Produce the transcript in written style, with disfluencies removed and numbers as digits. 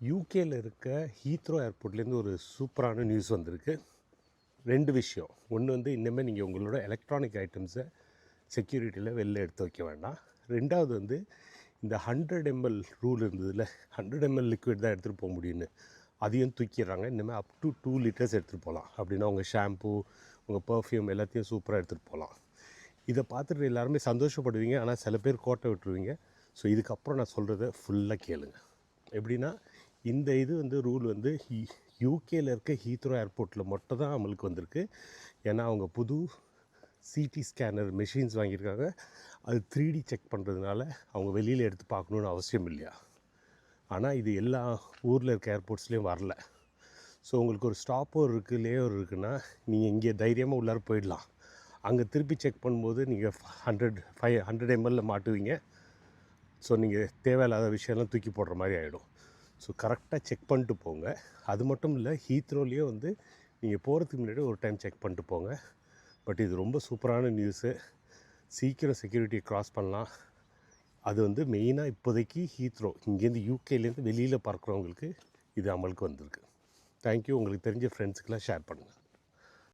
யூகேயில் இருக்க ஹீத்ரோ ஏர்போர்ட்லேருந்து ஒரு சூப்பரான நியூஸ் வந்திருக்கு. 2 விஷயம். ஒன்று வந்து இனிமேல் நீங்கள் உங்களோட எலக்ட்ரானிக் ஐட்டம்ஸை செக்யூரிட்டியில் வெளில எடுத்து வைக்க வேண்டாம். 2வது வந்து இந்த 100 ml ரூல் இருந்ததில்ல, 100 ml லிக்விட் தான் எடுத்துகிட்டு போக முடியும்னு, அதையும் தூக்கிடுறாங்க. இனிமேல் அப் டு 2 லிட்டர்ஸ் எடுத்துகிட்டு போகலாம். அப்படின்னா உங்கள் ஷாம்பு, உங்கள் பர்ஃப்யூம் எல்லாத்தையும் சூப்பராக எடுத்துகிட்டு போகலாம். இதை பார்த்துட்டு எல்லாருமே சந்தோஷப்படுவீங்க. ஆனால் சில பேர் கோட்டை விட்டுருவீங்க. ஸோ இதுக்கப்புறம் நான் சொல்கிறத ஃபுல்லாக கேளுங்க. எப்படின்னா, இந்த இது வந்து ரூல் வந்து யூகேயில் இருக்க ஹீத்ரோ ஏர்போர்ட்டில் மட்டும் தான் அமலுக்கு வந்திருக்கு. ஏன்னா அவங்க புது சிடி ஸ்கேனர் மெஷின்ஸ் வாங்கியிருக்காங்க. அது 3D செக் பண்ணுறதுனால அவங்க வெளியில் எடுத்து பார்க்கணுன்னு அவசியம் இல்லையா. ஆனால் இது எல்லா ஊரில் இருக்க ஏர்போர்ட்ஸ்லேயும் வரல. ஸோ உங்களுக்கு ஒரு ஸ்டாப்போர் இருக்குது, லேயோர் இருக்குன்னா நீங்கள் இங்கே தைரியமாக உள்ளார போயிடலாம். அங்கே திருப்பி செக் பண்ணும்போது நீங்கள் 100 ml மாட்டுவீங்க. ஸோ நீங்கள் தேவையில்லாத விஷயம்லாம் தூக்கி போடுற மாதிரி ஆகிடும். ஸோ கரெக்டாக செக் பண்ணிட்டு போங்க. அது மட்டும் இல்லை, ஹீத்ரோலேயே வந்து நீங்கள் போகிறதுக்கு முன்னாடி ஒரு டைம் செக் பண்ணிட்டு போங்க. பட் இது ரொம்ப சூப்பரான நியூஸு. சீக்கிரம் செக்யூரிட்டியை க்ராஸ் பண்ணலாம். அது வந்து மெயினாக இப்போதைக்கு ஹீத்ரோ இங்கேருந்து யூகேலேருந்து வெளியில் பறக்கிறவங்களுக்கு இது அமலுக்கு வந்திருக்கு. தேங்க்யூ. உங்களுக்கு தெரிஞ்ச ஃப்ரெண்ட்ஸுக்கெல்லாம் ஷேர் பண்ணுங்கள்.